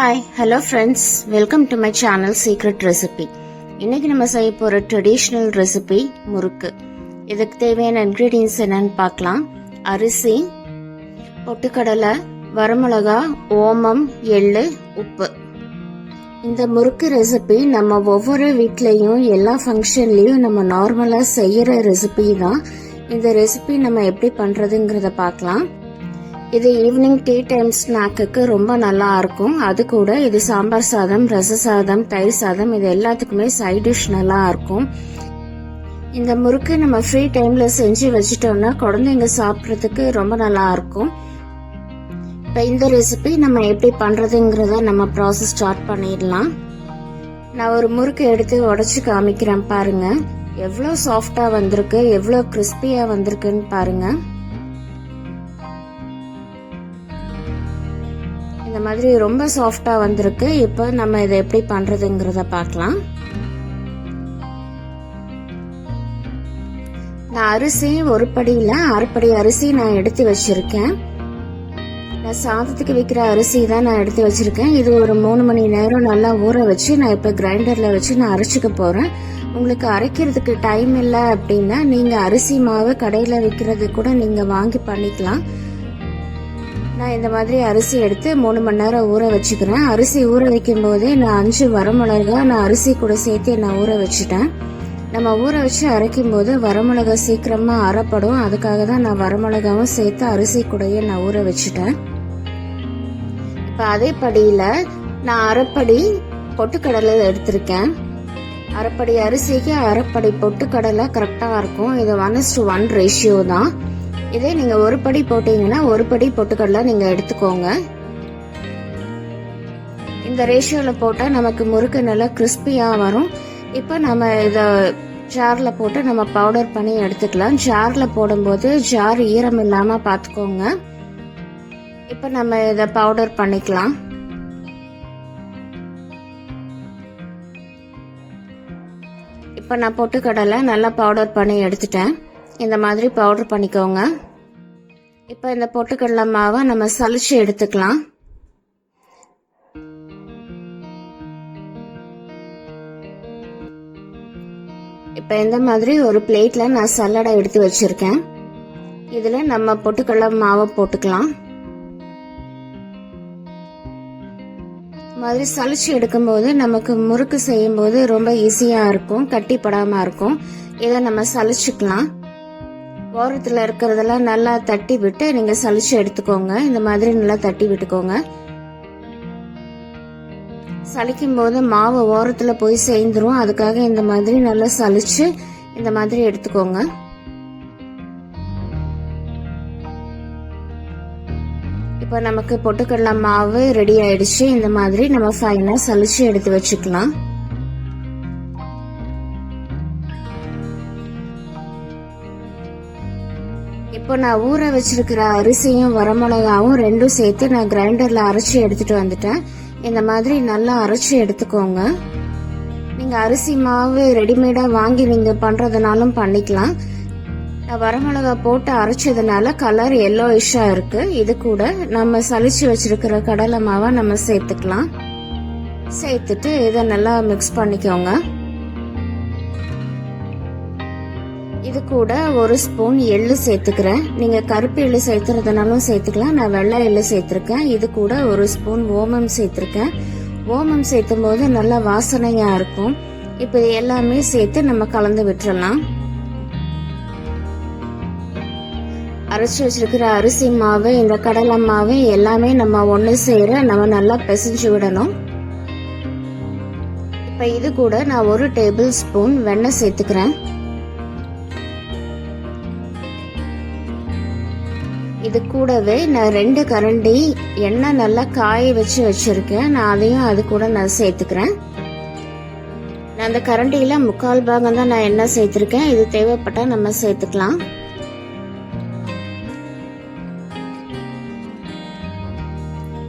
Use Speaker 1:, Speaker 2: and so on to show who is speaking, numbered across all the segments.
Speaker 1: Hi hello friends, welcome to my channel secret recipe. இன்னைக்கு நம்ம செய்ய போகிற ட்ரெடிஷ்னல் ரெசிபி முறுக்கு. இதுக்கு தேவையான இன்க்ரீடியன்ஸ் என்னன்னு பார்க்கலாம். அரிசி, பொட்டுக்கடலை, வரமிளகா, ஓமம், எள்ளு, உப்பு. இந்த முறுக்கு ரெசிபி நம்ம ஒவ்வொரு வீட்லேயும் எல்லா ஃபங்க்ஷன்லேயும் நம்ம நார்மலாக செய்கிற ரெசிபி தான். இந்த ரெசிபி நம்ம எப்படி பண்ணுறதுங்கிறத பார்க்கலாம். இது ஈவினிங் டீ டைம் ஸ்நாக்குக்கு ரொம்ப நல்லா இருக்கும். அது கூட இது சாம்பார் சாதம், ரச சாதம், தயிர் சாதம் இது எல்லாத்துக்குமே சைட் டிஷ் நல்லா இருக்கும். இந்த முறுக்கு நம்ம ஃப்ரீ டைம்ல செஞ்சு வச்சுட்டோம்னா குழந்தைங்க சாப்பிட்றதுக்கு ரொம்ப நல்லா இருக்கும். இப்போ இந்த ரெசிபி நம்ம எப்படி பண்றதுங்கிறத நம்ம ப்ராசஸ் ஸ்டார்ட் பண்ணிடலாம். நான் ஒரு முறுக்கு எடுத்து உடைச்சு காமிக்கிறேன் பாருங்க. எவ்வளோ சாஃப்டா வந்திருக்கு, எவ்வளோ கிறிஸ்பியா வந்திருக்குன்னு பாருங்க. இந்த மாதிரி ரொம்ப சாஃப்டா வந்திருக்கு. இப்போ நம்ம இதை எப்படி பண்றதுங்கிறத பார்க்கலாம். நான் அரிசி ஒரு படியில அரைப்படி அரிசி நான் எடுத்து வச்சிருக்கேன். நான் சாதத்துக்கு வைக்கிற அரிசி தான் நான் எடுத்து வச்சிருக்கேன். இது ஒரு 3 மணி நேரம் நல்லா ஊற வச்சு நான் இப்போ கிரைண்டர்ல வச்சு நான் அரைச்சிக்க போறேன். உங்களுக்கு அரைக்கிறதுக்கு டைம் இல்லை அப்படின்னா நீங்க அரிசி மாவு கடையில விற்கிறது கூட நீங்க வாங்கி பண்ணிக்கலாம். நான் இந்த மாதிரி அரிசி எடுத்து 3 மணி நேரம் ஊற வச்சுக்கிறேன். அரிசி ஊற வைக்கும் போதே நான் 5 வரமிளகா நான் அரிசி கூட சேர்த்து நான் ஊற வச்சுட்டேன். நம்ம ஊற வச்சு அரைக்கும் போது வரமிளகா சீக்கிரமா அரைப்படும். அதுக்காக தான் நான் வரமிளகாவும் சேர்த்து அரிசி கூடயே நான் ஊற வச்சுட்டேன். இப்போ அதே படியில நான் அரைப்படி பொட்டுக்கடலை எடுத்திருக்கேன். அரைப்படி அரிசிக்கு அரைப்படி பொட்டுக்கடலை கரெக்டா இருக்கும். இது 1:1 ரேஷியோ தான். இதே நீங்க ஒரு படி போட்டீங்கன்னா ஒரு படி பொட்டுக்கடலை நீங்க எடுத்துக்கோங்க. இந்த ரேஷியோல போட்டா நமக்கு முறுக்கு நல்லா கிறிஸ்பியா வரும். இப்ப நம்ம இத ஜார்ல போட்டு நம்ம பவுடர் பண்ணி எடுத்துக்கலாம். ஜார்ல போடும்போது ஜார் ஈரம் இல்லாம பாத்துக்கோங்க. இப்ப நம்ம இத பவுடர் பண்ணிக்கலாம். இப்ப நான் பொட்டுக்கடலை நல்லா பவுடர் பண்ணி எடுத்துட்டேன். இந்த மாதிரி பவுடர் பண்ணிக்கோங்க. இப்போ இந்த பொட்டுக்கடலை மாவை நம்ம சலிச்சு எடுத்துக்கலாம். இப்போ இந்த மாதிரி ஒரு பிளேட்ல நான் சல்லடை எடுத்து வச்சிருக்கேன். இதுல நம்ம பொட்டுக்கடலை மாவை போட்டுக்கலாம். மாதிரி சலிச்சு எடுக்கும்போது நமக்கு முறுக்கு செய்யும் போது ரொம்ப ஈஸியா இருக்கும், கட்டிப்படாம இருக்கும். இதை நம்ம சலிச்சுக்கலாம். ஓரத்துல இருக்கிறதெல்லாம் நல்லா தட்டி விட்டு நீங்க சலிச்சு எடுத்துக்கோங்க. இந்த மாதிரி நல்லா தட்டி விட்டுக்கோங்க. சலிக்கும் போது மாவு ஓரத்துல போய் சேர்ந்துரும். அதுக்காக இந்த மாதிரி நல்லா சலிச்சு இந்த மாதிரி எடுத்துக்கோங்க. இப்ப நமக்கு பொட்டுக்கடலை மாவு ரெடி ஆயிடுச்சு. இந்த மாதிரி நம்ம ஃபைனா சலிச்சு எடுத்து வச்சுக்கலாம். இப்போ நான் ஊற வச்சிருக்கிற அரிசியும் வரமிளகாவும் ரெண்டும் சேர்த்து நான் கிரைண்டர்ல அரைச்சி எடுத்துட்டு வந்துட்டேன். இந்த மாதிரி நல்லா அரைச்சி எடுத்துக்கோங்க. நீங்க அரிசி மாவு ரெடிமேடா வாங்கி நீங்க பண்றதுனாலும் பண்ணிக்கலாம். நான் வரமிளகா போட்டு அரைச்சதுனால கலர் எல்லோயிஷா இருக்கு. இது கூட நம்ம சலிச்சு வச்சிருக்கிற கடலை மாவை நம்ம சேர்த்துக்கலாம். சேர்த்துட்டு இதை நல்லா மிக்ஸ் பண்ணிக்கோங்க. இது கூட 1 ஸ்பூன் எள்ளு சேர்த்துக்கிறேன். நீங்க கருப்பு எள்ளு சேர்த்துறதுனாலும் சேர்த்துக்கலாம். நான் வெள்ளை எள்ளு சேர்த்திருக்கேன். இது கூட 1 ஸ்பூன் ஓமம் சேர்த்திருக்கேன். ஓமம் சேர்த்தும் போது நல்லா வாசனையா இருக்கும். இப்ப இது எல்லாமே சேர்த்து நம்ம கலந்து விட்டுறலாம். அரைச்சி வச்சிருக்கிற அரிசி மாவு, இந்த கடலை மாவு எல்லாமே நம்ம ஒண்ணு சேர நம்ம நல்லா பிசைஞ்சு விடணும். இப்ப இது கூட நான் 1 டேபிள் ஸ்பூன் வெண்ணெய் சேர்த்துக்கிறேன். இது கூடவே நான் 2 கரண்டி எண்ணெய் நல்லா காய வச்சு வச்சிருக்கேன். நான் அதையும் அது கூட நான் சேர்த்துக்கிறேன். நான் அந்த கரண்டியில 3/4 பாகம் தான் நான் எண்ணெய் சேர்த்திருக்கேன். இது தேவைப்பட்டா நம்ம சேர்த்துக்கலாம்.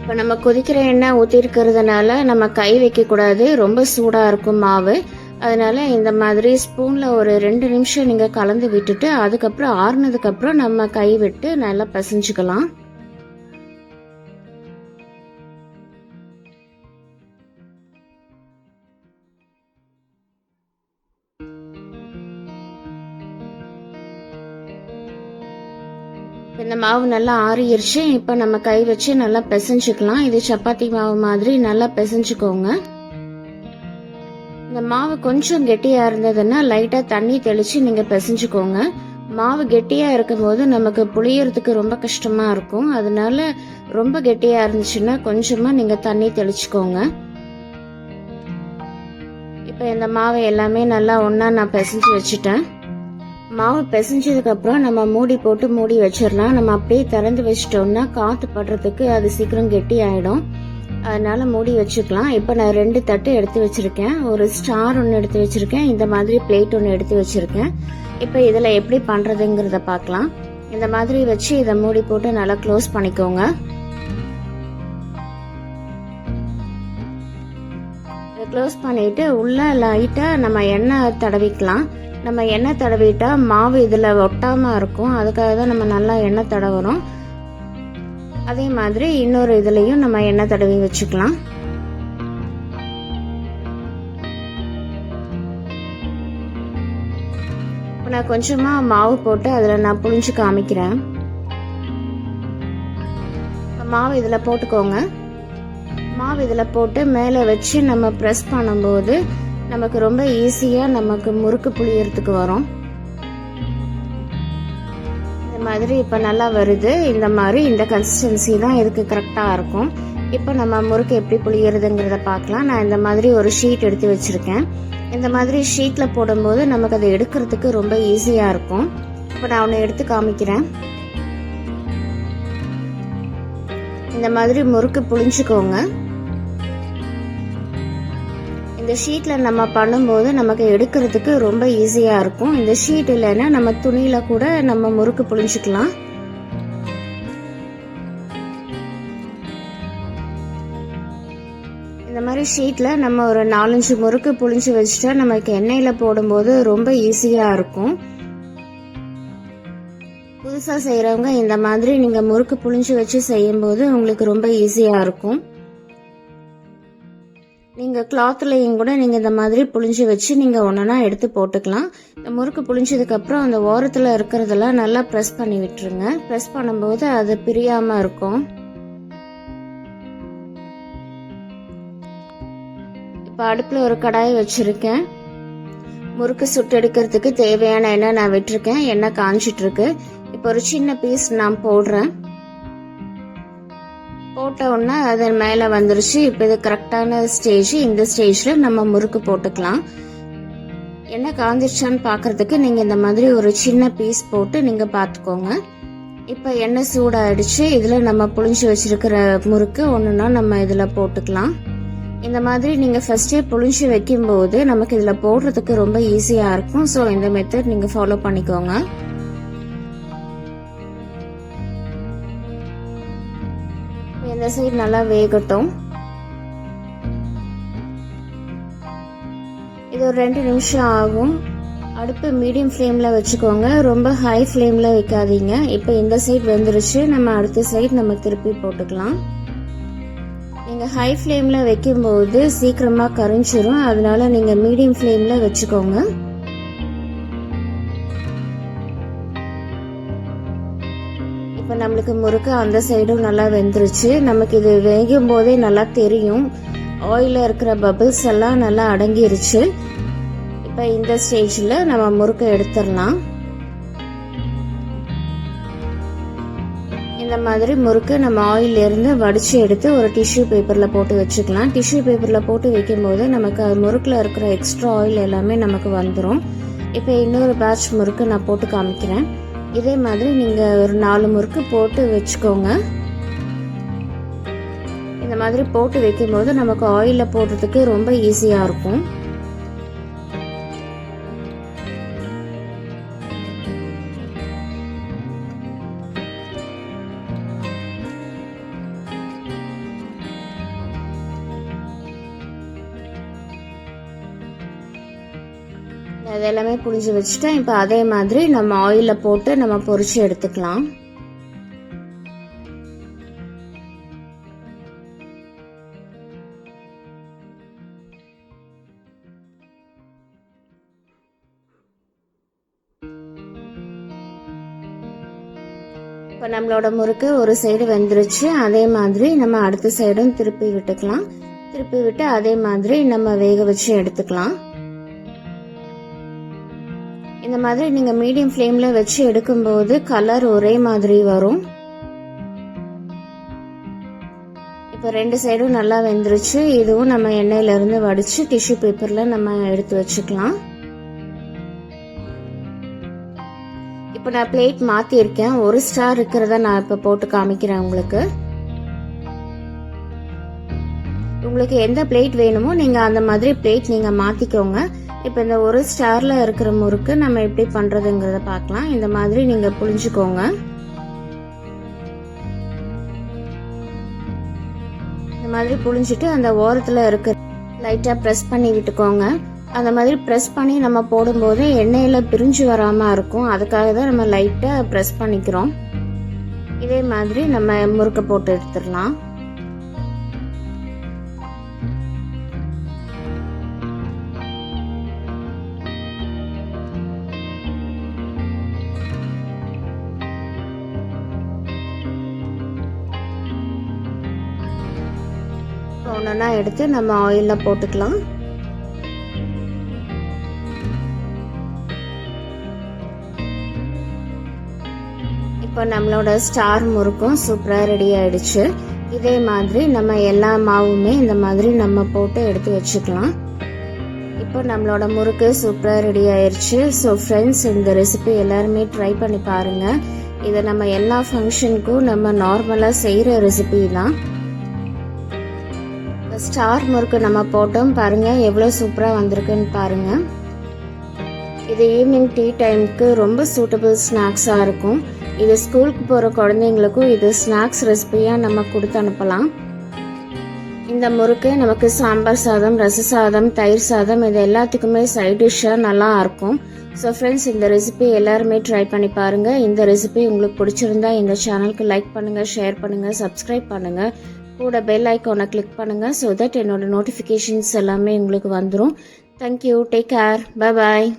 Speaker 1: இப்ப நம்ம கொதிக்கிற எண்ணெய் ஊத்தி இருக்கிறதுனால நம்ம கை வைக்க கூடாது, ரொம்ப சூடா இருக்கும் மாவு. அதனால இந்த மாதிரி ஸ்பூன்ல ஒரு 2 நிமிஷம் நீங்க கலந்து விட்டுட்டு அதுக்கப்புறம் ஆறுனதுக்கு அப்புறம் நம்ம கை விட்டு நல்லா பிசைஞ்சுக்கலாம். இந்த மாவு நல்லா ஆறிடுச்சு. இப்போ நம்ம கை வச்சு நல்லா பிசைஞ்சுக்கலாம். இது சப்பாத்தி மாவு மாதிரி நல்லா பிசைஞ்சுக்கோங்க. இந்த மாவு கொஞ்சம் கெட்டியா இருந்ததுன்னா லைட்டா தண்ணி தெளிச்சு நீங்க பிசைஞ்சுக்கோங்க. மாவு கெட்டியா இருக்கும்போது நமக்கு புளியறதுக்கு ரொம்ப கஷ்டமா இருக்கும். அதனால ரொம்ப கெட்டியா இருந்துச்சுன்னா கொஞ்சமா நீங்க தண்ணி தெளிச்சுக்கோங்க. இப்போ இந்த மாவை எல்லாமே நல்லா ஒண்ணா நான் பிசைஞ்சு வச்சுட்டேன். மாவு பிசைஞ்சதுக்கு அப்புறம் நம்ம மூடி போட்டு மூடி வச்சிடலாம். நம்ம அப்படியே திறந்து வச்சிட்டோம்னா காத்து படுறதுக்கு அது சீக்கிரம் கெட்டி ஆயிடும். அதனால மூடி வச்சுக்கலாம். இப்போ நான் 2 தட்டு எடுத்து வச்சிருக்கேன். ஒரு ஸ்டார் ஒன்று எடுத்து வச்சிருக்கேன். இந்த மாதிரி பிளேட் ஒன்று எடுத்து வச்சிருக்கேன். இப்போ இதில் எப்படி பண்றதுங்கிறத பார்க்கலாம். இந்த மாதிரி வச்சு இதை மூடி போட்டு நல்லா க்ளோஸ் பண்ணிக்கோங்க. க்ளோஸ் பண்ணிட்டு உள்ள லைட்டா நம்ம எண்ணெய் தடவிக்கலாம். நம்ம எண்ணெய் தடவிட்டா மாவு இதுல ஒட்டாம இருக்கும். அதுக்காக தான் நம்ம நல்லா எண்ணெய் தடவுறோம். அதே மாதிரி இன்னொரு இதுலயும் நம்ம எண்ணெய் தடவி வச்சுக்கலாம். இப்போ நான் கொஞ்சமா மாவு போட்டு அதுல நான் புழிஞ்சு காமிக்கிறேன். மாவு இதுல போட்டுக்கோங்க. மாவு இதில் போட்டு மேலே வச்சு நம்ம ப்ரெஸ் பண்ணும்போது நமக்கு ரொம்ப ஈஸியாக நமக்கு முறுக்கு புளியறதுக்கு வரும். இந்த மாதிரி இப்போ நல்லா வருது. இந்த மாதிரி இந்த கன்சிஸ்டன்சி தான் இதுக்கு கரெக்டாக இருக்கும். இப்போ நம்ம முறுக்கு எப்படி புளியறதுங்கிறத பார்க்கலாம். நான் இந்த மாதிரி ஒரு ஷீட் எடுத்து வச்சுருக்கேன். இந்த மாதிரி ஷீட்டில் போடும்போது நமக்கு அதை எடுக்கிறதுக்கு ரொம்ப ஈஸியாக இருக்கும். இப்போ நான் ஒன்று எடுத்து காமிக்கிறேன். இந்த மாதிரி முறுக்கு புளிஞ்சுக்கோங்க. இந்த ஷீட்ல நம்ம பண்ணும்போது நமக்கு எடுக்கிறதுக்கு ரொம்ப ஈஸியா இருக்கும். இந்த ஷீட் இல்லைன்னா நம்ம துணியில கூட நம்ம முறுக்கு புளிஞ்சுக்கலாம். இந்த மாதிரி ஷீட்ல நம்ம ஒரு 4-5 முறுக்கு புளிஞ்சு வச்சுட்டா நமக்கு எண்ணெயில போடும்போது ரொம்ப ஈஸியா இருக்கும். புதுசா செய்யறவங்க இந்த மாதிரி நீங்க முறுக்கு புளிஞ்சு வச்சு செய்யும்போது உங்களுக்கு ரொம்ப ஈஸியா இருக்கும். நீங்க கிளாத்லயும் கூட நீங்க இந்த மாதிரி புளிஞ்சு வச்சு நீங்க ஒன்னொன்னா எடுத்து போட்டுக்கலாம். இந்த முறுக்கு புளிஞ்சதுக்கு அப்புறம் அந்த ஓரத்துல இருக்கிறதெல்லாம் நல்லா ப்ரெஸ் பண்ணி விட்டுருங்க. ப்ரெஸ் பண்ணும்போது அது பிரியாம இருக்கும். இப்ப அடுப்புல ஒரு கடாய் வச்சிருக்கேன். முறுக்கு சுட்டு எடுக்கிறதுக்கு தேவையான எண்ணெய் நான் விட்டுருக்கேன். எண்ணெய் காஞ்சிட்டு இருக்கு. இப்போ ஒரு சின்ன பீஸ் நான் போடுறேன். போட்ட உடனே அது மேல வந்துருச்சு. இப்போ இது கரெக்டான ஸ்டேஜ். இந்த ஸ்டேஜ்ல நம்ம முறுக்கு போட்டுக்கலாம். எண்ணெய் காஞ்சிருச்சான்னு பாக்குறதுக்கு நீங்க இந்த மாதிரி ஒரு சின்ன பீஸ் போட்டு நீங்க பாத்துக்கோங்க. இப்ப எண்ணெய் சூடாயிடுச்சு. இதுல நம்ம புளிஞ்சு வச்சிருக்கிற முறுக்கு ஒண்ணுன்னா நம்ம இதுல போட்டுக்கலாம். இந்த மாதிரி நீங்க ஃபர்ஸ்டே புளிஞ்சு வைக்கும் போது நமக்கு இதுல போடுறதுக்கு ரொம்ப ஈஸியா இருக்கும். ஸோ இந்த மெத்தட் நீங்க ஃபாலோ பண்ணிக்கோங்க. இந்த சைடு நல்லா வேகட்டும். இது ஒரு 2 நிமிஷம் ஆகும். அடுப்பு மீடியம் ஃப்ளேம்ல வச்சுக்கோங்க. ரொம்ப ஹை ஃப்ளேம்ல வைக்காதீங்க. இப்போ இந்த சைடு வெந்துருச்சு. நம்ம அடுத்த சைடு நம்ம திருப்பி போட்டுக்கலாம். நீங்க ஹை ஃப்ளேம்ல வைக்கும்போது சீக்கிரமா கரிஞ்சிரும். அதனால நீங்க மீடியம் ஃப்ளேம்ல வச்சுக்கோங்க. இப்போ நம்மளுக்கு முறுக்கு அந்த சைடும் நல்லா வெந்துருச்சு. நமக்கு இது வேகும் போதே நல்லா தெரியும். ஆயில இருக்கிற பபிள்ஸ் எல்லாம் நல்லா அடங்கிருச்சு. இப்போ இந்த ஸ்டேஜ்ல நம்ம முறுக்கு எடுத்துடலாம். இந்த மாதிரி முறுக்கு நம்ம ஆயில இருந்து வடிச்சு எடுத்து ஒரு டிஷ்யூ பேப்பர்ல போட்டு வச்சுக்கலாம். டிஷ்யூ பேப்பர்ல போட்டு வைக்கும் போது நமக்கு முறுக்குல இருக்கிற எக்ஸ்ட்ரா ஆயில் எல்லாமே நமக்கு வந்துடும். இப்போ இன்னொரு பேட்ச் முறுக்கு நான் போட்டு காமிக்கிறேன். இதே மாதிரி நீங்க ஒரு 4 முறுக்கு போட்டு வச்சுக்கோங்க. இந்த மாதிரி போட்டு வைக்கும் போது நமக்கு ஆயில போடுறதுக்கு ரொம்ப ஈஸியா இருக்கும். இது எல்லாமே புளிஞ்சு வச்சுட்டேன். இப்போ அதே மாதிரி நம்ம ஆயில போட்டு நம்ம பொரிச்சு எடுத்துக்கலாம். இப்போ நம்மளோட முறுக்கு ஒரு சைடு வெந்துருச்சு. அதே மாதிரி நம்ம அடுத்த சைடும் திருப்பி விட்டுக்கலாம். திருப்பி விட்டு அதே மாதிரி நம்ம வேக வச்சு எடுத்துக்கலாம். இந்த மாதிரி நீங்க மீடியம் ஃப்ளேம்ல வச்சு எடுக்கும்போது கலர் ஒரே மாதிரி வரும். இப்போ 2 சைடும் நல்லா வெந்துருச்சு. இதுவும் நம்ம எண்ணெயில இருந்து வடிச்சு டிஷ்யூ பேப்பர்ல நம்ம எடுத்து வச்சுக்கலாம். இப்போ நான் பிளேட் மாத்தி இருக்கேன். ஒரு ஸ்டார் இருக்கிறத நான் இப்ப போட்டு காமிக்கிறேன் உங்களுக்கு. உங்களுக்கு எந்த பிளேட் வேணுமோ நீங்க அந்த மாதிரி பிளேட் நீங்க மாத்திக்கோங்க. இப்ப இந்த ஒரு ஸ்டார்ல இருக்கிற முறுக்கு நம்ம எப்படி பண்றதுங்கிறத பார்க்கலாம். இந்த மாதிரி நீங்க புளிஞ்சுக்கோங்க. இந்த மாதிரி புளிஞ்சிட்டு அந்த ஓரத்துல இருக்க லைட்டா பிரஸ் பண்ணி விட்டுக்கோங்க. அந்த மாதிரி பிரஸ் பண்ணி நம்ம போடும்போது எண்ணெயில பிரிஞ்சு வராம இருக்கும். அதுக்காக தான் நம்ம லைட்டா பிரஸ் பண்ணிக்கிறோம். இதே மாதிரி நம்ம முறுக்க போட்டு எடுத்துடலாம். ஒன்றா எடுத்து நம்ம ஆயில்ல போட்டுக்கலாம். இப்போ நம்மளோட ஸ்டார் முறுக்கும் சூப்பரா ரெடி ஆயிடுச்சு. இதே மாதிரி நம்ம எல்லா மாவுமே இந்த மாதிரி நம்ம போட்டு எடுத்து வச்சுக்கலாம். இப்போ நம்மளோட முறுக்கு சூப்பரா ரெடி ஆயிடுச்சு. ஸோ ஃப்ரெண்ட்ஸ், இந்த ரெசிபி எல்லாருமே ட்ரை பண்ணி பாருங்க. இதை நம்ம எல்லா ஃபங்க்ஷனுக்கும் நம்ம நார்மலா செய்யற ரெசிபி தான். ஸ்டார் முறுக்கு நம்ம போட்டோம் பாருங்க, எவ்வளவு சூப்பரா வந்திருக்குன்னு பாருங்க. இது ஈவினிங் டீ டைமுக்கு ரொம்ப சூட்டபிள் ஸ்நாக்ஸா இருக்கும். இது ஸ்கூலுக்கு போற குழந்தைங்களுக்கும் இது ஸ்நாக்ஸ் ரெசிபியா நம்ம கொடுத்து அனுப்பலாம். இந்த முறுக்கு நமக்கு சாம்பார் சாதம், ரச சாதம், தயிர் சாதம் இது எல்லாத்துக்குமே சைட் டிஷ்ஷா நல்லா இருக்கும். ஸோ ஃப்ரெண்ட்ஸ், இந்த ரெசிபி எல்லாருமே ட்ரை பண்ணி பாருங்க. இந்த ரெசிபி உங்களுக்கு பிடிச்சிருந்தா இந்த சேனலுக்கு லைக் பண்ணுங்க, ஷேர் பண்ணுங்க, சப்ஸ்கிரைப் பண்ணுங்க. கூட பெல் ஐக்கானை கிளிக் பண்ணுங்க. ஸோ தட் என்னோட நோட்டிஃபிகேஷன்ஸ் எல்லாமே உங்களுக்கு வந்துடும். Thank you. Take care. Bye bye.